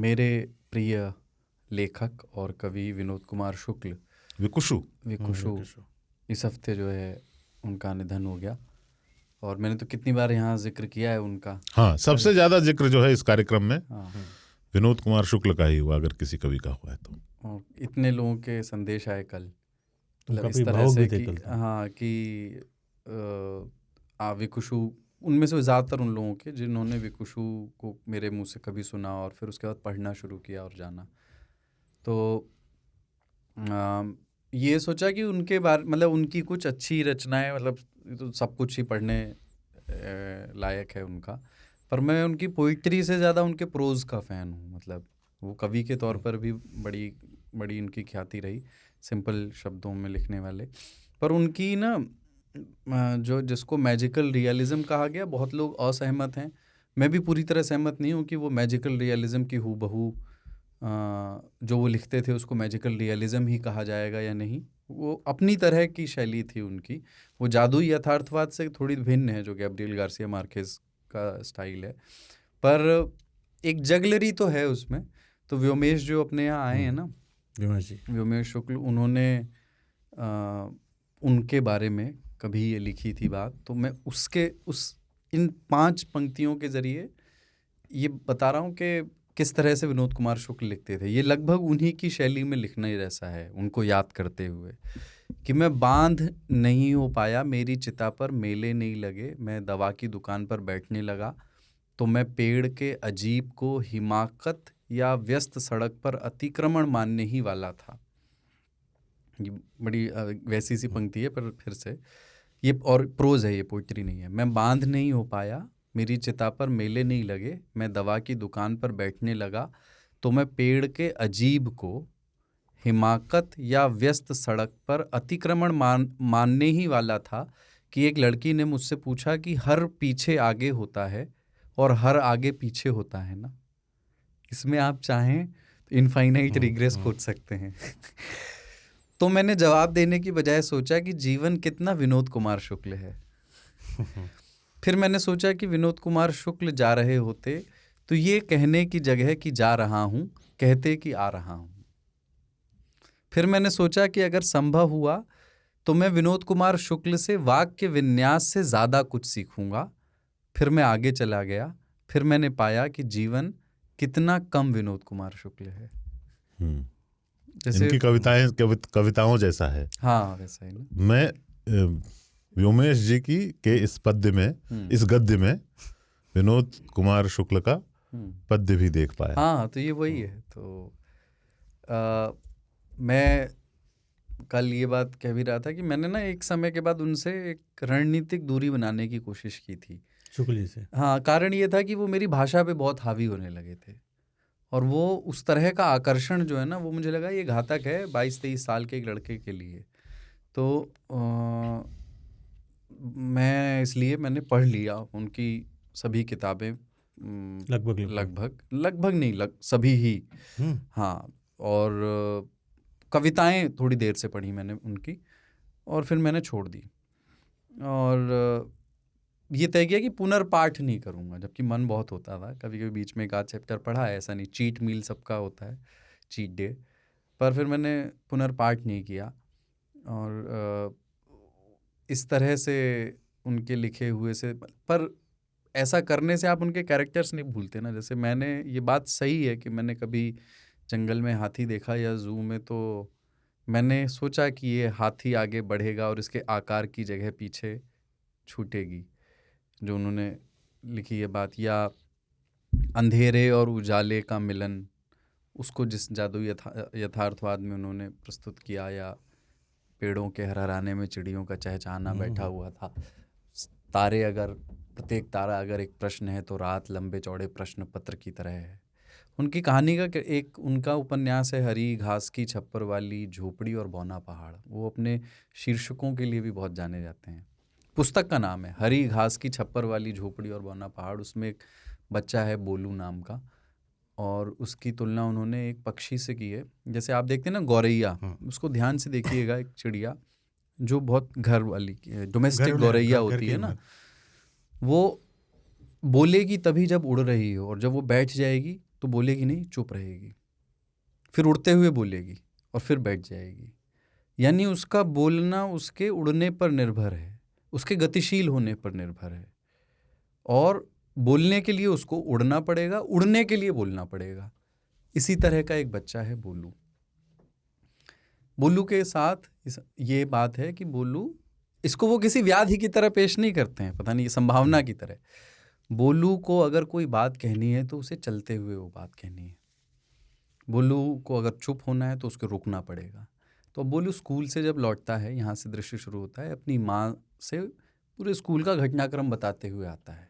मेरे प्रिय लेखक और कवि विनोद कुमार शुक्ल विकुशु इस हफ्ते जो है उनका निधन हो गया। और मैंने तो कितनी बार यहाँ जिक्र किया है उनका। हाँ, सबसे ज्यादा जिक्र जो है इस कार्यक्रम में हाँ, विनोद कुमार शुक्ल का ही हुआ, अगर किसी कवि का हुआ है तो। और इतने लोगों के संदेश आए कल, मतलब इस काफी तरह भावुक से भी थे कि कल तो। हाँ कि विकुशु उनमें से ज़्यादातर उन लोगों के जिन्होंने विकुशु को मेरे मुंह से कभी सुना और फिर उसके बाद पढ़ना शुरू किया और जाना, तो ये सोचा कि उनके बारे मतलब उनकी कुछ अच्छी रचनाएं, मतलब तो सब कुछ ही पढ़ने लायक है उनका, पर मैं उनकी पोइट्री से ज़्यादा उनके प्रोज का फ़ैन हूँ। मतलब वो कवि के तौर पर भी बड़ी बड़ी उनकी ख्याति रही, सिंपल शब्दों में लिखने वाले। पर उनकी ना जो जिसको मैजिकल रियलिज़म कहा गया, बहुत लोग असहमत हैं, मैं भी पूरी तरह सहमत नहीं हूँ कि वो मैजिकल रियलिज़म की हूबहू जो वो लिखते थे उसको मैजिकल रियलिज़म ही कहा जाएगा या नहीं। वो अपनी तरह की शैली थी उनकी, वो जादुई यथार्थवाद से थोड़ी भिन्न है जो गैब्रियल गार्सिया मार्केज का स्टाइल है, पर एक जगलरी तो है उसमें। तो व्योमेश जो अपने यहाँ आए हैं ना, व्योमेश शुक्ल, उन्होंने उनके बारे में कभी ये लिखी थी बात, तो मैं इन 5 पंक्तियों के ज़रिए ये बता रहा हूँ कि किस तरह से विनोद कुमार शुक्ल लिखते थे। ये लगभग उन्हीं की शैली में लिखना ही जैसा है, उनको याद करते हुए कि मैं बांध नहीं हो पाया, मेरी चिता पर मेले नहीं लगे, मैं दवा की दुकान पर बैठने लगा तो मैं पेड़ के अजीब को हिमाकत या व्यस्त सड़क पर अतिक्रमण मानने ही वाला था। ये बड़ी वैसी सी पंक्ति है, पर फिर से ये और प्रोज है, ये पोइट्री नहीं है। मैं बांध नहीं हो पाया, मेरी चिता पर मेले नहीं लगे, मैं दवा की दुकान पर बैठने लगा तो मैं पेड़ के अजीब को हिमाकत या व्यस्त सड़क पर अतिक्रमण मानने ही वाला था कि एक लड़की ने मुझसे पूछा कि हर पीछे आगे होता है और हर आगे पीछे होता है ना। इसमें आप चाहें तो इनफाइनाइट रिग्रेस खोज सकते हैं। तो मैंने जवाब देने की बजाय सोचा कि जीवन कितना विनोद कुमार शुक्ल है। फिर मैंने सोचा कि विनोद कुमार शुक्ल जा रहे होते तो ये कहने की जगह कि जा रहा हूँ, कहते कि आ रहा हूँ। फिर मैंने सोचा कि अगर संभव हुआ तो मैं विनोद कुमार शुक्ल से वाक्य विन्यास से ज़्यादा कुछ सीखूंगा। फिर मैं आगे चला गया, फिर मैंने पाया कि जीवन कितना कम विनोद कुमार शुक्ल है। जैसे इनकी कविताओं जैसा है। हाँ, वैसा ही ना। मैं व्योमेश जी के इस पद्य में, इस गद्य में विनोद कुमार शुक्ल का पद्य भी देख पाया। हाँ, तो ये वही है। तो मैं कल ये बात कह भी रहा था कि मैंने ना एक समय के बाद उनसे एक रणनीतिक दूरी बनाने की कोशिश की थी, शुक्ल जी से। हाँ, कारण ये था कि वो मेरी भाषा पे बहुत हावी होने लगे थे और वो उस तरह का आकर्षण जो है ना, वो मुझे लगा ये घातक है 22-23 साल के एक लड़के के लिए। तो मैंने पढ़ लिया उनकी सभी किताबें, लगभग नहीं, सभी ही। हाँ, और कविताएं थोड़ी देर से पढ़ी मैंने उनकी और फिर मैंने छोड़ दी और ये तय किया कि पुनर्पाठ नहीं करूँगा, जबकि मन बहुत होता था। कभी कभी बीच में एक आध चैप्टर पढ़ा है, ऐसा नहीं, चीट मील सबका होता है, चीट डे, पर फिर मैंने पुनर्पाठ नहीं किया। और इस तरह से उनके लिखे हुए से, पर ऐसा करने से आप उनके कैरेक्टर्स नहीं भूलते ना। जैसे मैंने, ये बात सही है कि मैंने कभी जंगल में हाथी देखा या जू में, तो मैंने सोचा कि ये हाथी आगे बढ़ेगा और इसके आकार की जगह पीछे छूटेगी, जो उन्होंने लिखी है बात। या अंधेरे और उजाले का मिलन, उसको जिस जादुई यथार्थवाद में उन्होंने प्रस्तुत किया, या पेड़ों के हरहराने में चिड़ियों का चहचहाना बैठा हुआ था, तारे अगर, प्रत्येक तारा अगर एक प्रश्न है तो रात लंबे चौड़े प्रश्न पत्र की तरह है। उनकी कहानी का एक उनका उपन्यास है हरी घास की छप्पर वाली झोपड़ी और बौना पहाड़, वो अपने शीर्षकों के लिए भी बहुत जाने जाते हैं। पुस्तक का नाम है हरी घास की छप्पर वाली झोपड़ी और बौना पहाड़। उसमें एक बच्चा है बोलू नाम का, और उसकी तुलना उन्होंने एक पक्षी से की है। जैसे आप देखते हैं ना गौरैया, उसको ध्यान से देखिएगा, एक चिड़िया जो बहुत घर वाली डोमेस्टिक गौरैया होती है ना, वो बोलेगी तभी जब उड़ रही हो, और जब वो बैठ जाएगी तो बोलेगी नहीं, चुप रहेगी, फिर उड़ते हुए बोलेगी और फिर बैठ जाएगी। यानी उसका बोलना उसके उड़ने पर निर्भर है, उसके गतिशील होने पर निर्भर है, और बोलने के लिए उसको उड़ना पड़ेगा, उड़ने के लिए बोलना पड़ेगा। इसी तरह का एक बच्चा है बोलू। बोलू के साथ ये बात है कि बोलू, इसको वो किसी व्याधि की तरह पेश नहीं करते हैं, पता नहीं, संभावना की तरह। बोलू को अगर कोई बात कहनी है तो उसे चलते हुए वो बात कहनी है। बोलू को अगर चुप होना है तो उसको रुकना पड़ेगा। तो बोलू स्कूल से जब लौटता है, यहाँ से दृश्य शुरू होता है, अपनी माँ से पूरे स्कूल का घटनाक्रम बताते हुए आता है,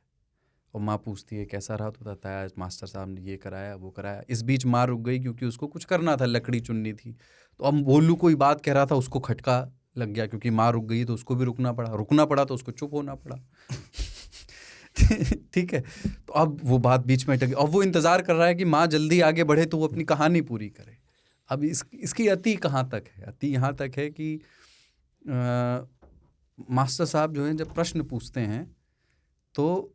और माँ पूछती है कैसा रहा, तो बताता है आज मास्टर साहब ने ये कराया वो कराया। इस बीच माँ रुक गई क्योंकि उसको कुछ करना था, लकड़ी चुननी थी। तो अब बोलू कोई बात कह रहा था, उसको खटका लग गया क्योंकि माँ रुक गई, तो उसको भी रुकना पड़ा तो उसको चुप होना पड़ा। ठीक है, तो अब वो बात बीच में अटक गई। अब वो इंतज़ार कर रहा है कि माँ जल्दी आगे बढ़े तो वो अपनी कहानी पूरी करे। अब इसकी अति कहाँ तक है? अति यहाँ तक है कि मास्टर साहब जो हैं जब प्रश्न पूछते हैं तो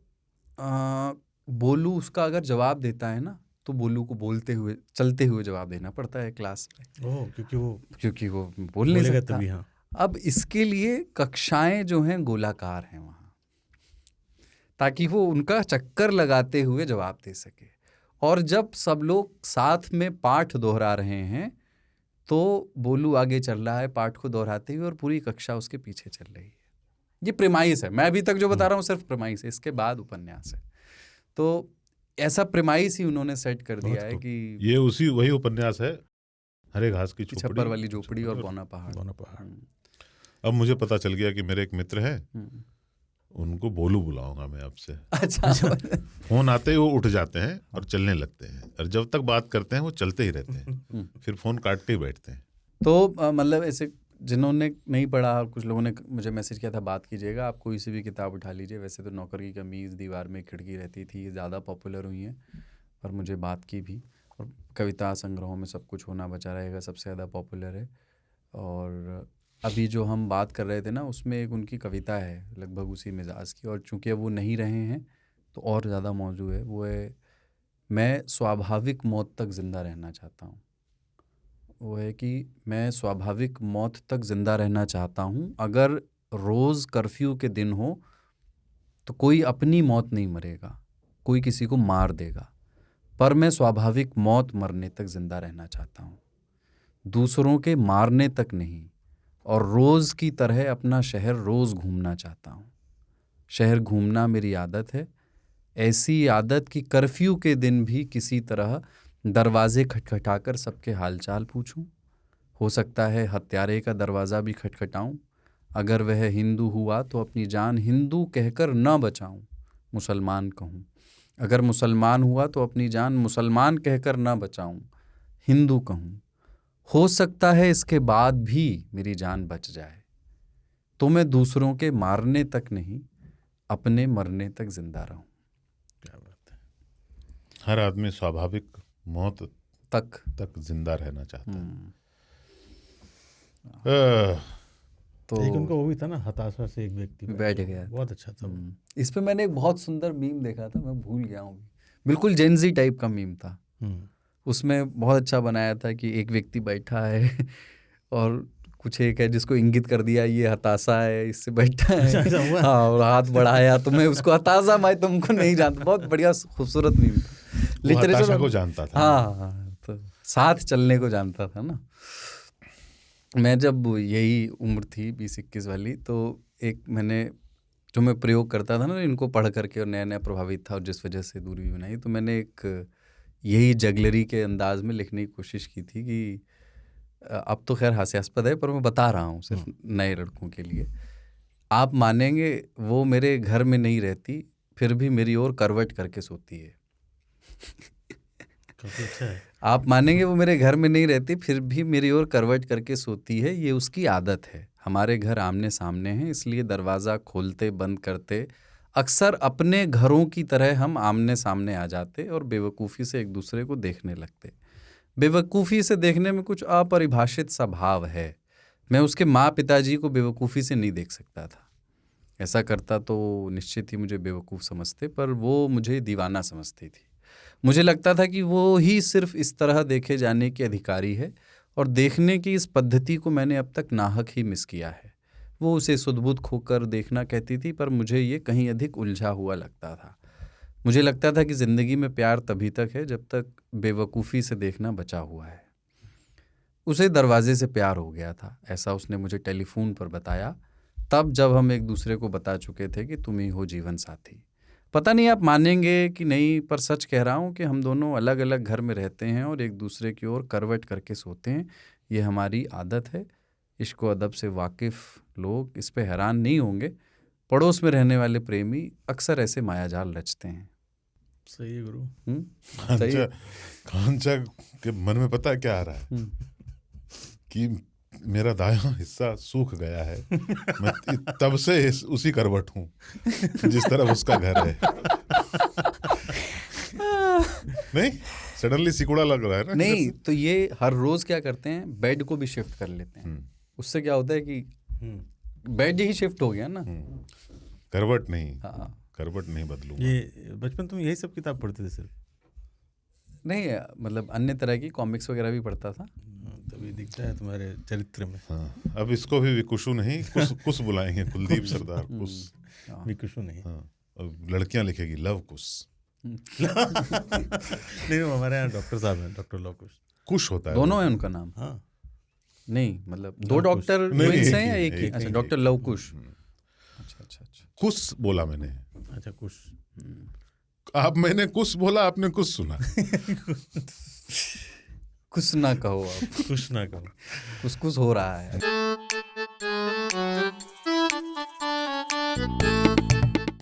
बोलू उसका अगर जवाब देता है ना, तो बोलू को बोलते हुए चलते हुए जवाब देना पड़ता है क्लास में। क्योंकि वो बोल नहीं सकता। हाँ। अब इसके लिए कक्षाएं जो हैं गोलाकार हैं वहाँ, ताकि वो उनका चक्कर लगाते हुए जवाब दे सके। और जब सब लोग साथ में पाठ दोहरा रहे हैं तो बोलू आगे चल रहा है पाठ को दोहराते हुए, और पूरी कक्षा उसके पीछे चल रही है। ये प्रेमाइस है, मैं अभी तक जो बता रहा हूँ सिर्फ प्रेमाइस है, इसके बाद उपन्यास है। तो ऐसा प्रेमाइस ही उन्होंने सेट कर दिया है कि ये वही उपन्यास है, हरे घास की छप्पर वाली झोपड़ी और बौना पहाड़। अब मुझे पता चल गया कि मेरे एक मित्र हैं, उनको बोलू बुलाऊंगा मैं आपसे। अच्छा। फोन आते ही वो उठ जाते हैं और चलने लगते हैं, और जब तक बात करते हैं वो चलते ही रहते हैं, फिर फोन काट के ही बैठते हैं। तो मतलब ऐसे जिन्होंने नहीं पढ़ा, कुछ लोगों ने मुझे मैसेज किया था बात कीजिएगा, आप कोई सी भी किताब उठा लीजिए। वैसे तो नौकर की कमीज़, दीवार में खिड़की रहती थी, ज़्यादा पॉपुलर हुई हैं, पर मुझे बात की भी। और कविता संग्रहों में सब कुछ होना बचा रहेगा सबसे ज़्यादा पॉपुलर है। और अभी जो हम बात कर रहे थे ना, उसमें एक उनकी कविता है लगभग उसी मिजाज की, और चूँकि अब वो नहीं रहे हैं तो और ज़्यादा मौजू है। वो है, मैं स्वाभाविक मौत तक ज़िंदा रहना चाहता हूँ। वो है कि मैं स्वाभाविक मौत तक ज़िंदा रहना चाहता हूँ। अगर रोज़ कर्फ्यू के दिन हो तो कोई अपनी मौत नहीं मरेगा, कोई किसी को मार देगा, पर मैं स्वाभाविक मौत मरने तक ज़िंदा रहना चाहता हूँ, दूसरों के मारने तक नहीं। और रोज़ की तरह अपना शहर रोज़ घूमना चाहता हूँ। शहर घूमना मेरी आदत है, ऐसी आदत कि कर्फ्यू के दिन भी किसी तरह दरवाजे खटखटाकर सबके हालचाल पूछूं। हो सकता है हत्यारे का दरवाज़ा भी खटखटाऊं। अगर वह हिंदू हुआ तो अपनी जान हिंदू कहकर न बचाऊं, मुसलमान कहूं। अगर मुसलमान हुआ तो अपनी जान मुसलमान कहकर न बचाऊं, हिंदू कहूं। हो सकता है इसके बाद भी मेरी जान बच जाए, तो मैं दूसरों के मारने तक नहीं, अपने मरने तक जिंदा रहूं। क्या बात है। हर आदमी स्वाभाविक मौत तक जिंदा रहना चाहता है। तो एक उनको वो भी था ना, हताशा से एक व्यक्ति बैठ गया, बहुत अच्छा था। इस पे मैंने एक बहुत सुंदर मीम देखा था, मैं भूल गया हूँ, बिल्कुल जेनजी टाइप का मीम था। उसमें बहुत अच्छा बनाया था कि एक व्यक्ति बैठा है और कुछ एक है जिसको इंगित कर दिया ये हताशा है, इससे बैठा है। हाँ, और हाथ बढ़ाया तो मैं उसको हताशा, मैं तुमको नहीं जानता। बहुत बढ़िया खूबसूरत मीम था। लिटरेचर को जानता था। हाँ, तो साथ चलने को जानता था ना। मैं जब यही उम्र थी 20-21 वाली, तो एक मैंने जो मैं प्रयोग करता था ना इनको पढ़ करके, और नया नया प्रभावित था और जिस वजह से दूरी भी बनाई, तो मैंने एक यही जगलरी के अंदाज में लिखने की कोशिश की थी कि अब तो खैर हास्यास्पद है, पर मैं बता रहा हूँ सिर्फ नए लड़कों के लिए। आप मानेंगे वो मेरे घर में नहीं रहती, फिर भी मेरी ओर करवट करके सोती है। अच्छा है। आप मानेंगे वो मेरे घर में नहीं रहती, फिर भी मेरी ओर करवट करके सोती है, ये उसकी आदत है। हमारे घर आमने सामने हैं, इसलिए दरवाज़ा खोलते बंद करते अक्सर अपने घरों की तरह हम आमने सामने आ जाते और बेवकूफ़ी से एक दूसरे को देखने लगते। बेवकूफ़ी से देखने में कुछ अपरिभाषित सा भाव है। मैं उसके माँ पिताजी को बेवकूफ़ी से नहीं देख सकता था। ऐसा करता तो निश्चित ही मुझे बेवकूफ़ समझते, पर वो मुझे दीवाना समझती थी। मुझे लगता था कि वो ही सिर्फ इस तरह देखे जाने के अधिकारी है, और देखने की इस पद्धति को मैंने अब तक नाहक ही मिस किया है। वो उसे सुध-बुध खोकर देखना कहती थी, पर मुझे ये कहीं अधिक उलझा हुआ लगता था। मुझे लगता था कि ज़िंदगी में प्यार तभी तक है जब तक बेवकूफ़ी से देखना बचा हुआ है। उसे दरवाजे से प्यार हो गया था, ऐसा उसने मुझे टेलीफोन पर बताया, तब जब हम एक दूसरे को बता चुके थे कि तुम ही हो जीवन साथी। पता नहीं आप मानेंगे कि नहीं, पर सच कह रहा हूँ कि हम दोनों अलग अलग घर में रहते हैं और एक दूसरे की ओर करवट करके सोते हैं। ये हमारी आदत है। इश्क व अदब से वाकिफ़ लोग इस पे हैरान नहीं होंगे। पड़ोस में रहने वाले प्रेमी अक्सर ऐसे मायाजाल रचते हैं। सही है गुरु। सही है। कांचा के मन में पता है क्या आ रहा है कि मेरा दायां हिस्सा सूख गया है, मैं तब से उसी करवट हूँ जिस तरफ उसका घर है। नहीं, सडनली सिकुड़ा लग रहा है ना। नहीं तो ये हर रोज क्या करते हैं, बेड को भी शिफ्ट कर लेते हैं। उससे क्या होता है कि बेड ही शिफ्ट हो गया ना। करवट नहीं। हाँ, करवट नहीं बदलूंगा। ये बचपन तुम यही सब किताब पढ़ते थे सिर्फ? नहीं, मतलब अन्य तरह की कॉमिक्स वगैरह भी पढ़ता था। तभी दिखता है तुम्हारे चरित्र में। हाँ, अब इसको भी विकुशु नहीं, कुश बुलाएंगे। कुलदीप सरदार कुश। विकुशु नहीं। हाँ, अब लड़कियां लिखेगी लव कुश। नहीं, हमारे यहाँ डॉक्टर साहब हैं, डॉक्टर लव कुश। कुश होता है, दोनों है उनका नाम। हाँ नहीं, मतलब दो डॉक्टर ट्विंस हैं या एक ही? अच्छा, डॉक्टर लव कुश। अच्छा अच्छा अच्छा, कुश बोला मैंने। अच्छा, कुश। मैंने कुश बोला, आपने कुछ सुना। कुछ ना कहो आप। कुश ना कहो। कुछ हो रहा है।